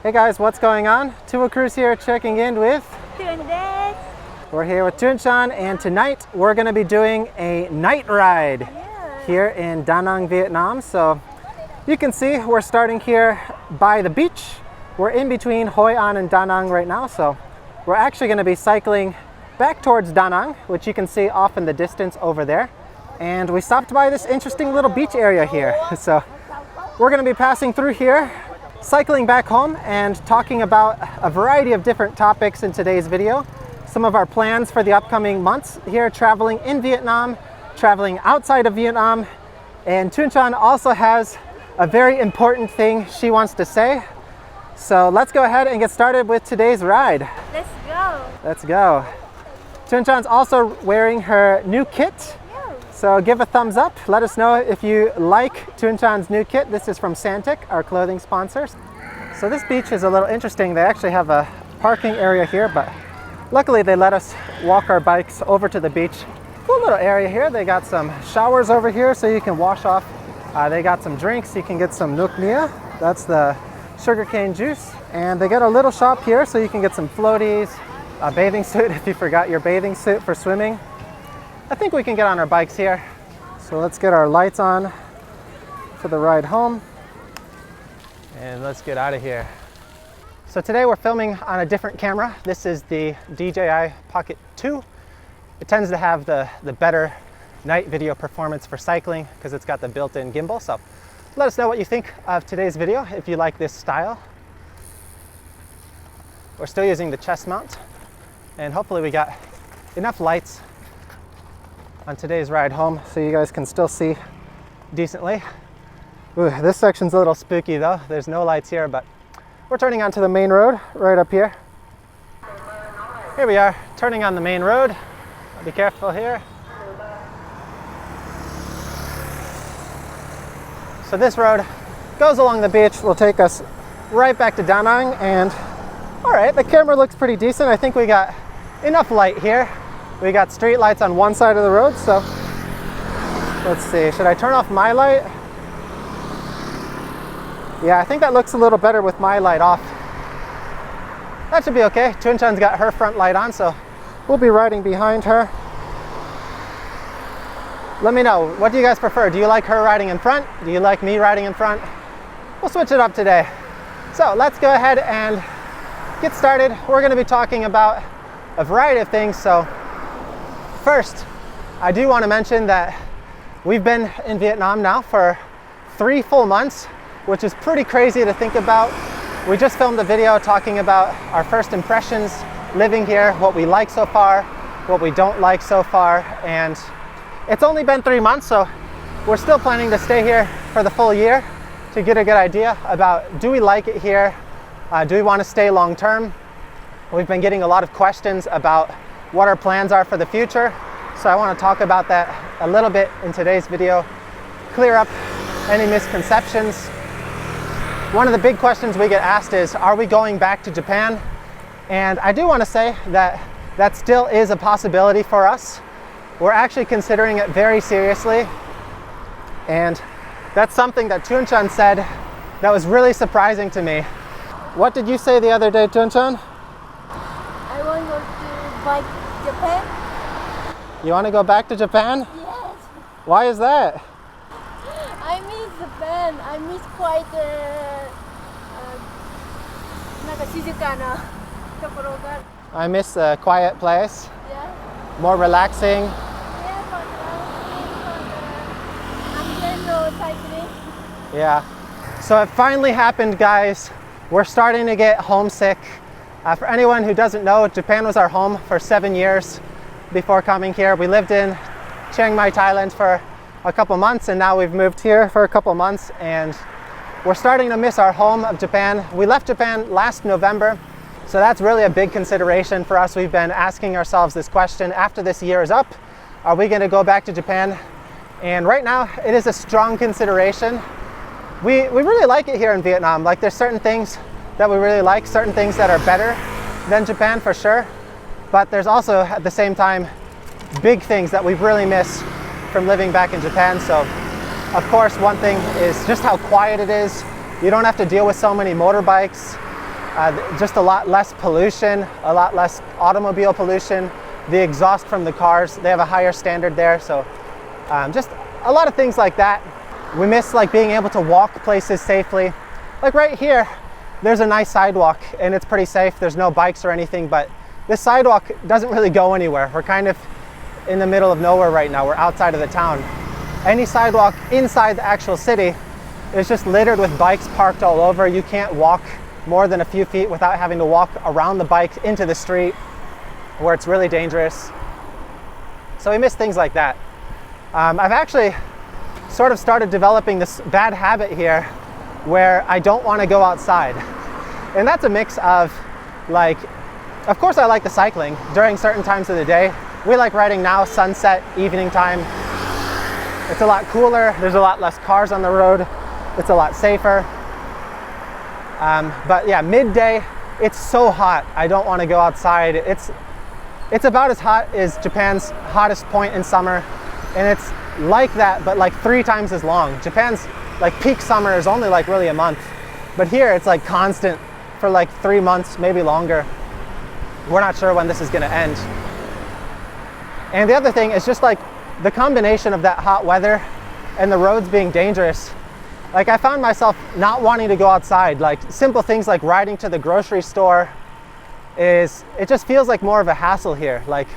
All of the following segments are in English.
Hey guys, what's going on? Tua Cruz here, checking in with Tunde. We're here with Tunchan, and tonight we're going to be doing a night ride here in Da Nang, Vietnam. So you can see we're starting here by the beach. We're in between Hoi An and Da Nang right now, so we're actually going to be cycling back towards Da Nang, which you can see off in the distance over there. And we stopped by this interesting little beach area here. So we're going to be passing through here, cycling back home, and talking about a variety of different topics in today's video. Some of our plans for the upcoming months here, traveling in Vietnam, traveling outside of Vietnam, and Tunchan also has a very important thing she wants to say. So let's go ahead and get started with today's ride. Let's go. Let's go. Tunchan's also wearing her new kit. So give a thumbs up. Let us know if you like Tunchan's new kit. This is from Santic, our clothing sponsors. So this beach is a little interesting. They actually have a parking area here, but luckily they let us walk our bikes over to the beach. Cool little area here. They got some showers over here so you can wash off. They got some drinks. You can get some Nuc Nia. That's the sugarcane juice. And they got a little shop here so you can get some floaties, a bathing suit if you forgot your bathing suit for swimming. I think we can get on our bikes here. So let's get our lights on for the ride home. And let's get out of here. So today we're filming on a different camera. This is the DJI Pocket 2. It tends to have the better night video performance for cycling because it's got the built-in gimbal. So let us know what you think of today's video if you like this style. We're still using the chest mount, and hopefully we got enough lights on today's ride home so you guys can still see decently. Ooh, this section's a little spooky though. There's no lights here, but we're turning onto the main road right up here. Here we are, turning on the main road. Be careful here. So this road goes along the beach, will take us right back to Da Nang, and all right, the camera looks pretty decent. I think we got enough light here. We got street lights on one side of the road, so let's see. Should I turn off my light? Yeah, I think that looks a little better with my light off. That should be okay. Tunchan's got her front light on, so we'll be riding behind her. Let me know, what do you guys prefer? Do you like her riding in front? Do you like me riding in front? We'll switch it up today. So let's go ahead and get started. We're going to be talking about a variety of things. So first, I do want to mention that we've been in Vietnam now for 3 full months, which is pretty crazy to think about. We just filmed a video talking about our first impressions living here, what we like so far, what we don't like so far, and it's only been 3 months, so we're still planning to stay here for the full year to get a good idea about, do we like it here? Do we want to stay long term? We've been getting a lot of questions about what our plans are for the future, so I want to talk about that a little bit in today's video, clear up any misconceptions. One of the big questions we get asked is, are we going back to Japan? And I do want to say that that still is a possibility for us. We're actually considering it very seriously, and that's something that Tunchan said that was really surprising to me. What did you say the other day, Tunchan? I want to go to Japan. You want to go back to Japan? Yes. Why is that? I miss Japan. I miss quite I miss a quiet place, yeah. more relaxing. Yeah. So it finally happened, guys. We're starting to get homesick. For anyone who doesn't know, Japan was our home for 7 years before coming here. We lived in Chiang Mai, Thailand for a couple months, and now we've moved here for a couple months, and we're starting to miss our home of Japan. We left Japan last November, so that's really a big consideration for us. We've been asking ourselves this question, after this year is up, are we going to go back to Japan? And right now, it is a strong consideration. We really like it here in Vietnam. Like, there's certain things that we really like, certain things that are better than Japan for sure. But there's also, at the same time, big things that we really miss from living back in Japan. So, of course, one thing is just how quiet it is. You don't have to deal with so many motorbikes. Just a lot less pollution, a lot less automobile pollution. The exhaust from the cars, they have a higher standard there. So just a lot of things like that. We miss like being able to walk places safely. Like right here, there's a nice sidewalk and it's pretty safe. There's no bikes or anything, but this sidewalk doesn't really go anywhere. We're kind of in the middle of nowhere right now. We're outside of the town. Any sidewalk inside the actual city is just littered with bikes parked all over. You can't walk more than a few feet without having to walk around the bike into the street where it's really dangerous. So we miss things like that. I've actually sort of started developing this bad habit here where I don't want to go outside. And that's a mix of like, of course I like the cycling during certain times of the day. We like riding now, sunset, evening time. It's a lot cooler. There's a lot less cars on the road. It's a lot safer. But yeah, midday, it's so hot. I don't want to go outside. It's about as hot as Japan's hottest point in summer. And it's like that, but like 3 times as long. Japan's like peak summer is only like really a month. But here it's like constant for like 3 months, maybe longer. We're not sure when this is gonna end. And the other thing is just like the combination of that hot weather and the roads being dangerous. Like I found myself not wanting to go outside. Like simple things like riding to the grocery store it just feels like more of a hassle here. Like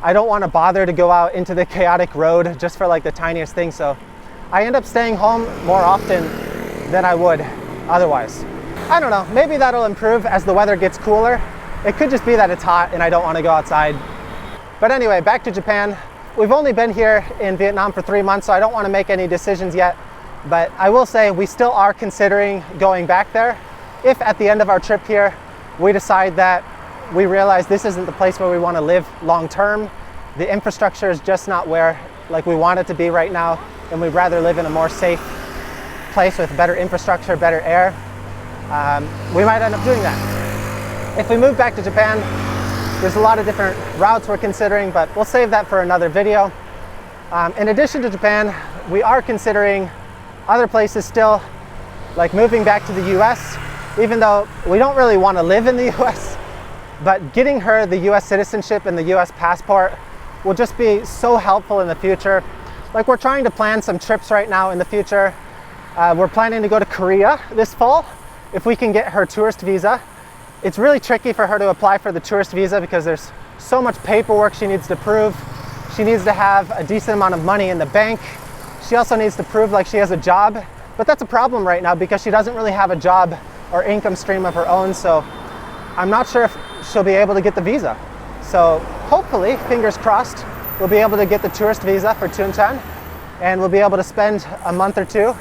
I don't want to bother to go out into the chaotic road just for like the tiniest thing. So I end up staying home more often than I would otherwise. I don't know, maybe that'll improve as the weather gets cooler. It could just be that it's hot and I don't want to go outside. But anyway, back to Japan. We've only been here in Vietnam for 3 months, so I don't want to make any decisions yet. But I will say we still are considering going back there. If at the end of our trip here, we decide that we realize this isn't the place where we want to live long term, the infrastructure is just not where like we want it to be right now, and we'd rather live in a more safe place with better infrastructure, better air, we might end up doing that. If we move back to Japan, there's a lot of different routes we're considering, but we'll save that for another video. In addition to Japan, we are considering other places still, like moving back to the US, even though we don't really want to live in the US, but getting her the US citizenship and the US passport will just be so helpful in the future. Like we're trying to plan some trips right now in the future. We're planning to go to Korea this fall if we can get her tourist visa. It's really tricky for her to apply for the tourist visa because there's so much paperwork she needs to prove. She needs to have a decent amount of money in the bank. She also needs to prove like she has a job, but that's a problem right now because she doesn't really have a job or income stream of her own. So I'm not sure if she'll be able to get the visa. So hopefully, fingers crossed, we'll be able to get the tourist visa for Tunchan and we'll be able to spend a month or 2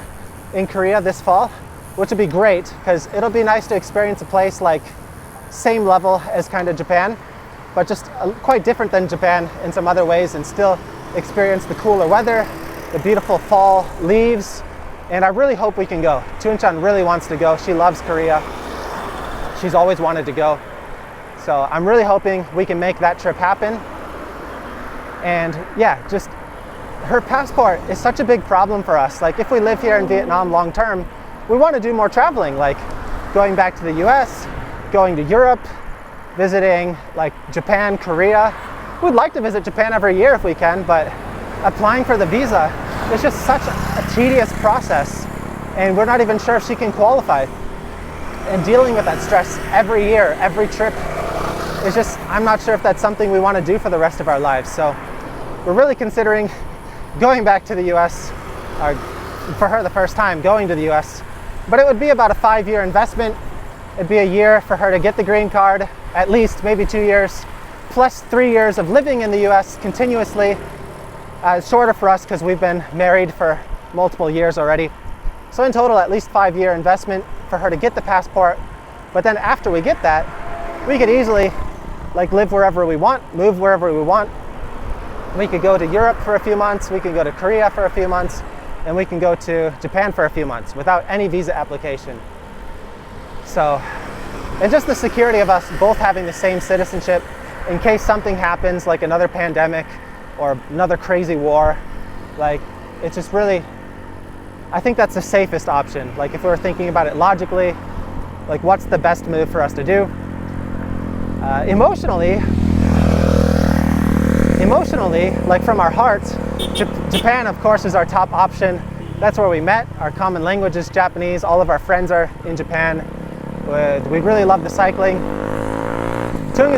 in Korea this fall, which would be great because it'll be nice to experience a place like same level as kind of Japan, but just quite different than Japan in some other ways and still experience the cooler weather, the beautiful fall leaves, and I really hope we can go. Tunchan really wants to go. She loves Korea. She's always wanted to go. So I'm really hoping we can make that trip happen. And yeah, just her passport is such a big problem for us. Like if we live here in Vietnam long term, we want to do more traveling, like going back to the US, going to Europe, visiting like Japan, Korea. We'd like to visit Japan every year if we can, but applying for the visa is just such a tedious process and we're not even sure if she can qualify. And dealing with that stress every year, every trip, is just, I'm not sure if that's something we want to do for the rest of our lives. So we're really considering going back to the US, or for her the first time going to the US, but it would be about a 5-year investment. It'd be a year for her to get the green card, at least maybe 2 years, plus 3 years of living in the US continuously. Shorter for us because we've been married for multiple years already. So in total, at least 5-year investment for her to get the passport. But then after we get that, we could easily like live wherever we want, move wherever we want. We could go to Europe for a few months, we can go to Korea for a few months, and we can go to Japan for a few months without any visa application. So, and just the security of us both having the same citizenship in case something happens like another pandemic or another crazy war, like it's just really, I think that's the safest option. Like if we were thinking about it logically, like what's the best move for us to do. Emotionally, like from our hearts, Japan of course is our top option. That's where we met. Our common language is Japanese. All of our friends are in Japan. We really love the cycling. Tung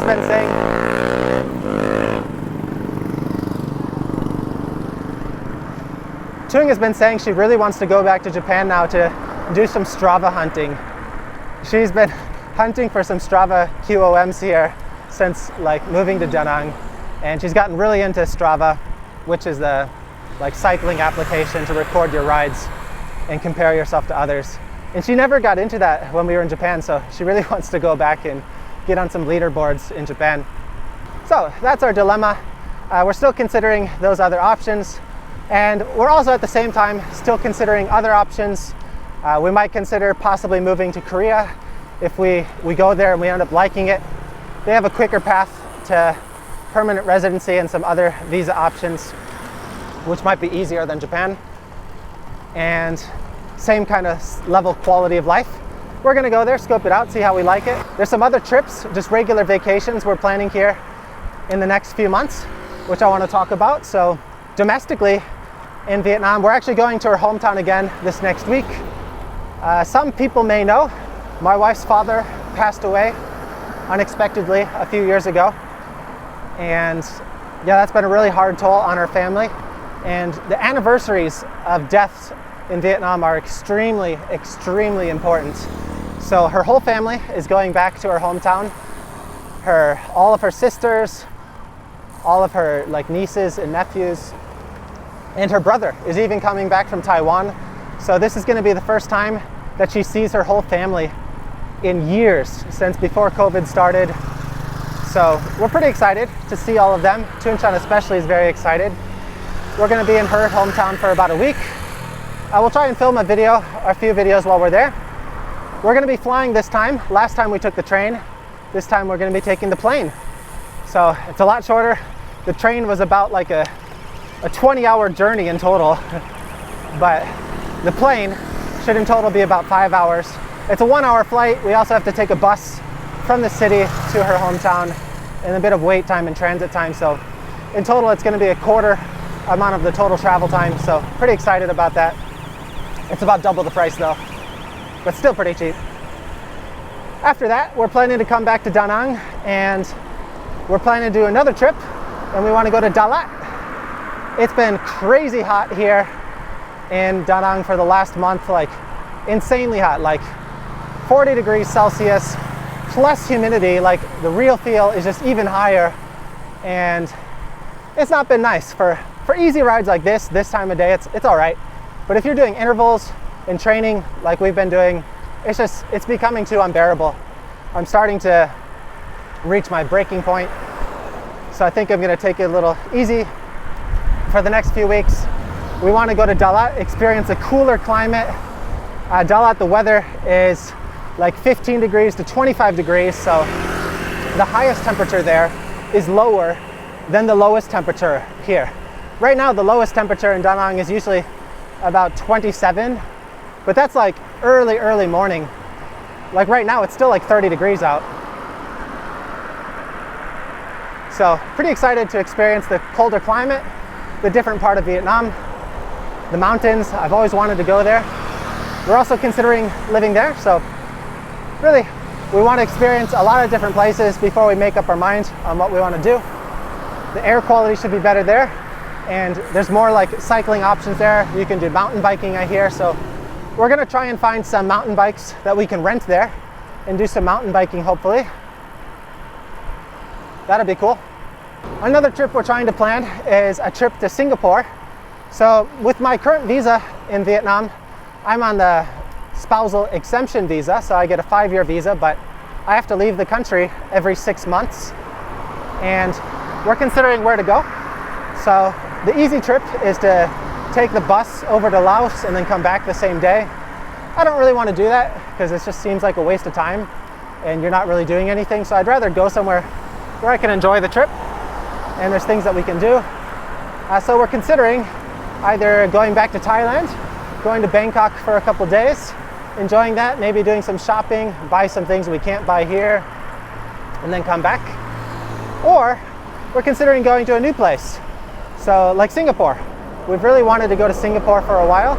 has been saying she really wants to go back to Japan now to do some Strava hunting. She's been hunting for some Strava QOMs here since like moving to Da Nang, and she's gotten really into Strava, which is the like cycling application to record your rides and compare yourself to others. And she never got into that when we were in Japan, so she really wants to go back and get on some leaderboards in Japan. So that's our dilemma. We're still considering those other options, and we're also at the same time still considering other options. We might consider possibly moving to Korea if we go there and we end up liking it. They have a quicker path to permanent residency and some other visa options, which might be easier than Japan, and same kind of level quality of life. We're gonna go there, scope it out, see how we like it. There's some other trips, just regular vacations we're planning here in the next few months, which I want to talk about. So domestically in Vietnam, we're actually going to our hometown again this next week. Some people may know, my wife's father passed away unexpectedly a few years ago. And yeah, that's been a really hard toll on our family. And the anniversaries of deaths in Vietnam are extremely, extremely important. So her whole family is going back to her hometown. All of her sisters, all of her like nieces and nephews, and her brother is even coming back from Taiwan. So this is going to be the first time that she sees her whole family in years, since before COVID started. So we're pretty excited to see all of them. Tunchan especially is very excited. We're going to be in her hometown for about a week. We'll try and film a few videos while we're there. We're going to be flying this time. Last time we took the train. This time we're going to be taking the plane. So it's a lot shorter. The train was about like a 20-hour journey in total, but the plane should in total be about 5 hours. It's a 1-hour flight. We also have to take a bus from the city to her hometown, and a bit of wait time and transit time. So in total, it's going to be a quarter amount of the total travel time. So pretty excited about that. It's about double the price though, but still pretty cheap. After that, we're planning to come back to Da Nang, and we're planning to do another trip, and we want to go to Dalat. It's been crazy hot here in Da Nang for the last month, like insanely hot, like 40 degrees Celsius plus humidity. Like the real feel is just even higher, and it's not been nice for easy rides like this time of day. It's all right, but if you're doing intervals and training like we've been doing, it's becoming too unbearable. I'm starting to reach my breaking point, so I think I'm going to take it a little easy for the next few weeks. We want to go to Dalat, experience a cooler climate. Dalat, the weather is like 15 degrees to 25 degrees, so the highest temperature there is lower than the lowest temperature here. Right now, the lowest temperature in Da Nang is usually about 27, but that's like early morning. Like right now, it's still like 30 degrees out. So pretty excited to experience the colder climate, the different part of Vietnam, the mountains. I've always wanted to go there. We're also considering living there, so really we want to experience a lot of different places before we make up our mind on what we want to do. The air quality should be better there, and there's more like cycling options there. You can do mountain biking, I hear, so we're going to try and find some mountain bikes that we can rent there and do some mountain biking, hopefully. That'd be cool. Another trip we're trying to plan is a trip to Singapore. So with my current visa in Vietnam, I'm on the spousal exemption visa, so I get a 5-year visa, but I have to leave the country every 6 months, and we're considering where to go. So the easy trip is to take the bus over to Laos and then come back the same day. I don't really want to do that because it just seems like a waste of time and you're not really doing anything, so I'd rather go somewhere where I can enjoy the trip and there's things that we can do. So we're considering either going back to Thailand, going to Bangkok for a couple days, enjoying that, maybe doing some shopping, buy some things we can't buy here, and then come back. Or we're considering going to a new place. So like Singapore. We've really wanted to go to Singapore for a while.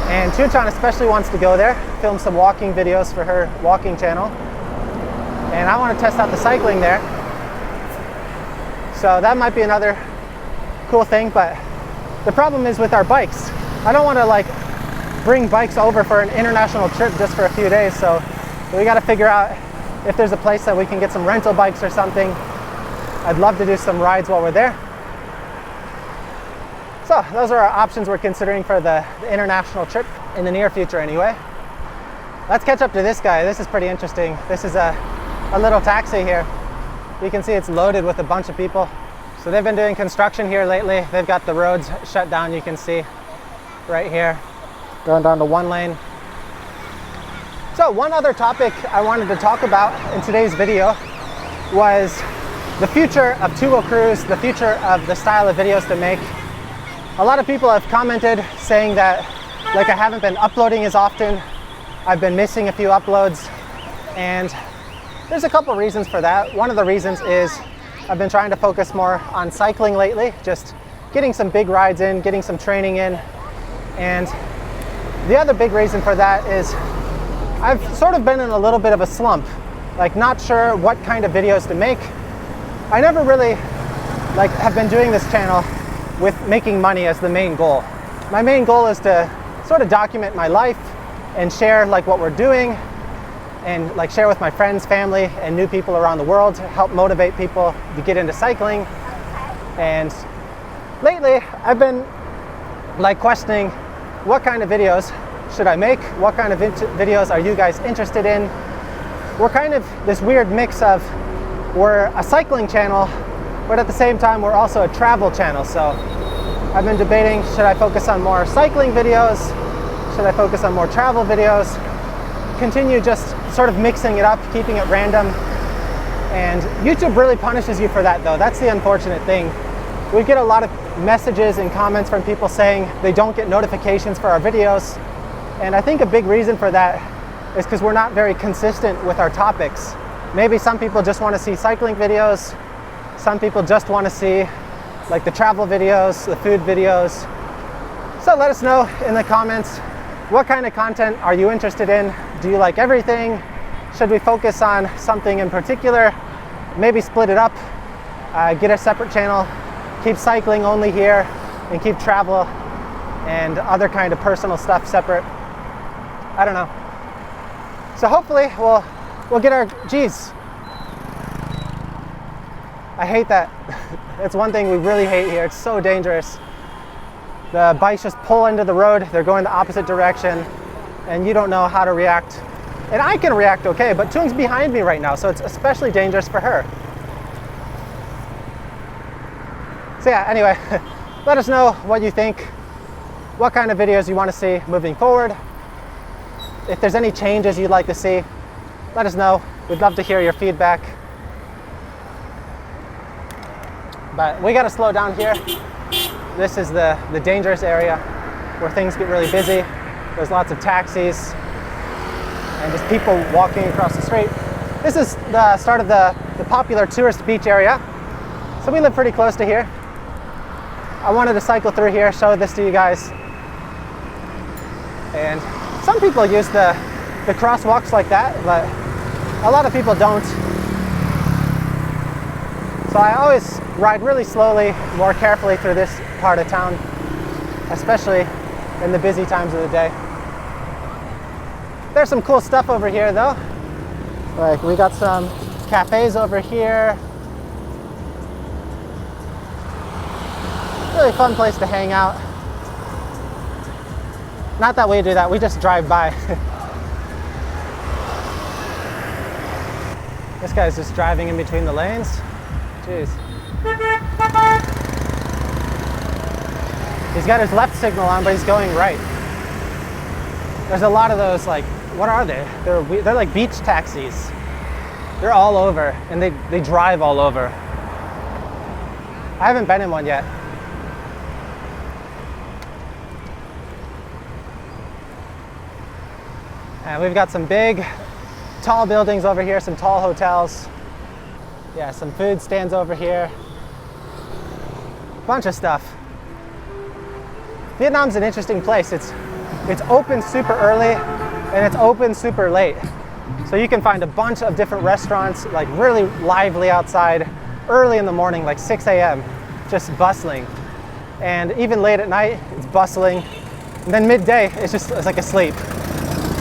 And Chunchan especially wants to go there, film some walking videos for her walking channel. And I want to test out the cycling there. So that might be another cool thing, but the problem is with our bikes. I don't want to like bring bikes over for an international trip just for a few days, so we got to figure out if there's a place that we can get some rental bikes or something. I'd love to do some rides while we're there. So those are our options we're considering for the international trip in the near future anyway. Let's catch up to this guy. This is pretty interesting. This is a little taxi here. You can see it's loaded with a bunch of people. So they've been doing construction here lately. They've got the roads shut down, you can see right here, going down to one lane. So one other topic I wanted to talk about in today's video was the future of two-wheel crews, the future of the style of videos to make. A lot of people have commented saying that like I haven't been uploading as often. I've been missing a few uploads, and there's a couple reasons for that. One of the reasons is I've been trying to focus more on cycling lately, just getting some big rides in, getting some training in. And the other big reason for that is I've sort of been in a little bit of a slump, like not sure what kind of videos to make. I never really like have been doing this channel with making money as the main goal. My main goal is to sort of document my life and share like what we're doing, and like share with my friends, family, and new people around the world to help motivate people to get into cycling. And lately I've been like questioning what kind of videos should I make? What kind of videos are you guys interested in? We're kind of this weird mix of we're a cycling channel, but at the same time we're also a travel channel. So I've been debating, should I focus on more cycling videos? Should I focus on more travel videos? Continue just sort of mixing it up, keeping it random. And YouTube really punishes you for that though. That's the unfortunate thing. We get a lot of messages and comments from people saying they don't get notifications for our videos. And I think a big reason for that is because we're not very consistent with our topics. Maybe some people just want to see cycling videos. Some people just want to see like the travel videos, the food videos. So let us know in the comments, what kind of content are you interested in? Do you like everything? Should we focus on something in particular? Maybe split it up, get a separate channel, keep cycling only here, and keep travel and other kind of personal stuff separate. I don't know. So hopefully we'll get our, geez. I hate that. It's one thing we really hate here. It's so dangerous. The bikes just pull into the road, they're going the opposite direction, and you don't know how to react. And I can react okay, but Chung's behind me right now, so it's especially dangerous for her. So yeah, anyway, let us know what you think, what kind of videos you want to see moving forward. If there's any changes you'd like to see, let us know. We'd love to hear your feedback. But we got to slow down here. This is the dangerous area where things get really busy. There's lots of taxis and just people walking across the street. This is the start of the popular tourist beach area. So we live pretty close to here. I wanted to cycle through here, show this to you guys. And some people use the crosswalks like that, but a lot of people don't. So I always ride really slowly, more carefully through this part of town, especially in the busy times of the day. There's some cool stuff over here though. Like we got some cafes over here. Really fun place to hang out. Not that we do that, we just drive by. This guy's just driving in between the lanes. Jeez. He's got his left signal on, but he's going right. There's a lot of those, like, what are they? They're like beach taxis. They're all over, and they drive all over. I haven't been in one yet. And we've got some big, tall buildings over here, some tall hotels. Yeah, some food stands over here. Bunch of stuff. Vietnam's an interesting place. It's open super early and it's open super late. So you can find a bunch of different restaurants, like really lively outside, early in the morning, like 6 a.m., just bustling. And even late at night, it's bustling. And then midday, it's like asleep.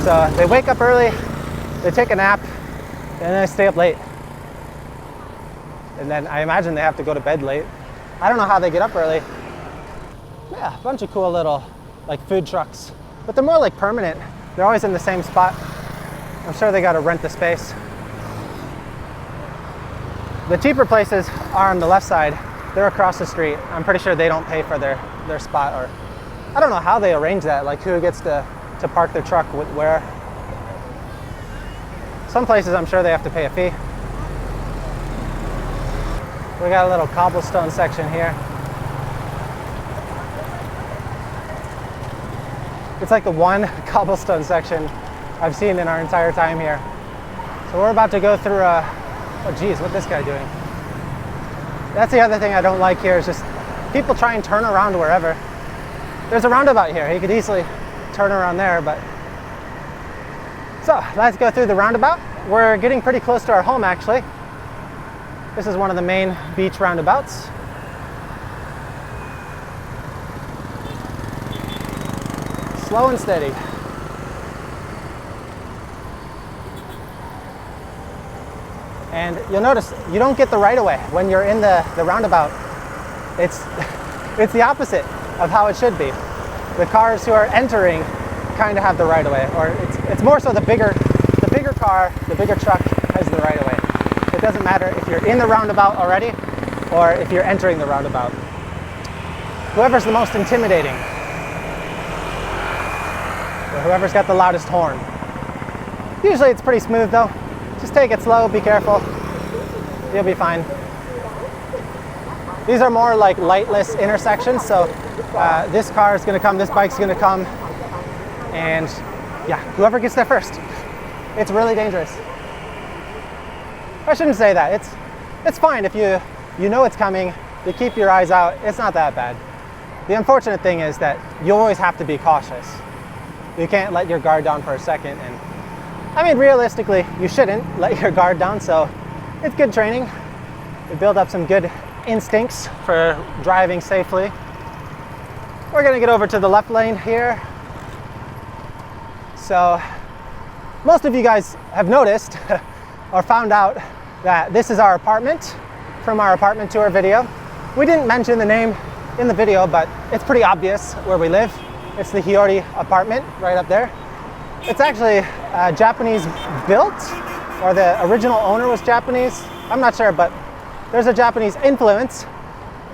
So they wake up early, they take a nap, and then they stay up late. And then I imagine they have to go to bed late. I don't know how they get up early. Yeah, a bunch of cool little like food trucks, but they're more like permanent. They're always in the same spot. I'm sure they got to rent the space. The cheaper places are on the left side. They're across the street. I'm pretty sure they don't pay for their spot, or I don't know how they arrange that, like who gets to park their truck where. Some places I'm sure they have to pay a fee. We got a little cobblestone section here. It's like the one cobblestone section I've seen in our entire time here. So we're about to go through oh geez, what's this guy doing? That's the other thing I don't like here, is just people try and turn around wherever. There's a roundabout here. He could easily turn around there, but. So let's go through the roundabout. We're getting pretty close to our home actually. This is one of the main beach roundabouts. Slow and steady. And you'll notice you don't get the right of way when you're in the roundabout. It's the opposite of how it should be. The cars who are entering kind of have the right of way, or it's more so the bigger car, the bigger truck has the right of way. It doesn't matter if you're in the roundabout already or if you're entering the roundabout. Whoever's the most intimidating, or whoever's got the loudest horn. Usually it's pretty smooth though. Just take it slow, be careful. You'll be fine. These are more like lightless intersections, so this car is gonna come, this bike's gonna come, and yeah, whoever gets there first. It's really dangerous. I shouldn't say that. It's fine if you know it's coming, you keep your eyes out, it's not that bad. The unfortunate thing is that you always have to be cautious. You can't let your guard down for a second, and I mean realistically you shouldn't let your guard down, so it's good training. You build up some good instincts for driving safely. We're gonna get over to the left lane here. So most of you guys have noticed or found out that this is our apartment from our apartment tour video. We didn't mention the name in the video, but it's pretty obvious where we live. It's the Hiyori apartment right up there. It's actually Japanese built, or the original owner was Japanese. I'm not sure, but there's a Japanese influence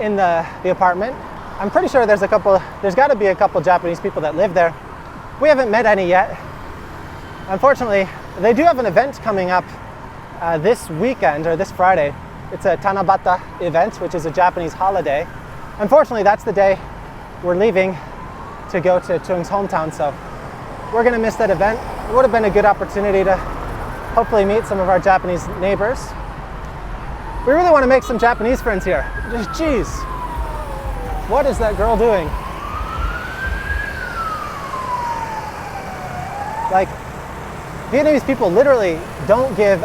in the apartment. I'm pretty sure there's got to be a couple Japanese people that live there. We haven't met any yet. Unfortunately, they do have an event coming up this weekend, or this Friday. It's a Tanabata event, which is a Japanese holiday. Unfortunately, that's the day we're leaving to go to Tung's hometown, so we're gonna miss that event. It would have been a good opportunity to hopefully meet some of our Japanese neighbors. We really want to make some Japanese friends here. Just geez, what is that girl doing? Like, Vietnamese people literally don't give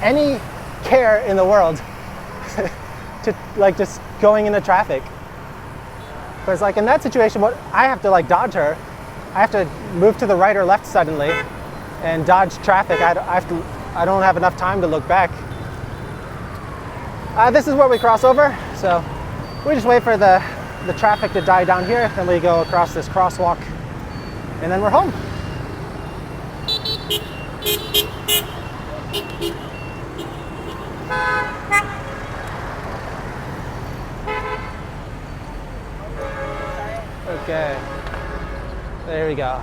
any care in the world to like just going into traffic. Because like in that situation, what I have to like dodge her. I have to move to the right or left suddenly and dodge traffic. I don't have enough time to look back. This is where we cross over, so we just wait for the traffic to die down here, then we go across this crosswalk, and then we're home. Okay, there we go.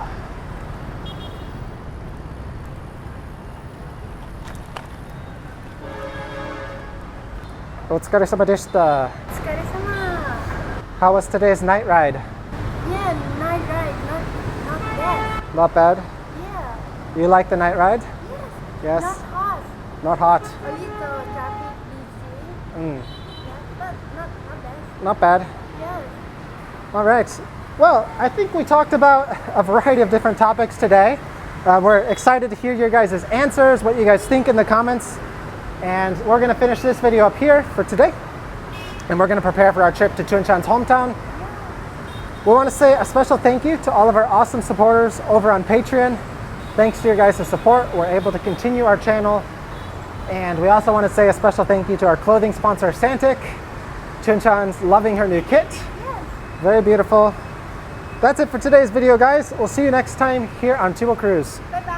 Otsukaresama deshita. How was today's night ride? Yeah, night ride, not bad. Not bad? Yeah. You like the night ride? Yes. Yes. Not hot. Not hot. A little traffic busy. Mm, Yeah, but not bad. not bad. Yes. All right. Well, I think we talked about a variety of different topics today. We're excited to hear your guys' answers, what you guys think in the comments. And we're going to finish this video up here for today. And we're going to prepare for our trip to Chunchan's hometown. We want to say a special thank you to all of our awesome supporters over on Patreon. Thanks to your guys' support, we're able to continue our channel. And we also want to say a special thank you to our clothing sponsor, Santic. Chunchan's loving her new kit. Yes. Very beautiful. That's it for today's video, guys. We'll see you next time here on Tubo Cruise. Bye bye.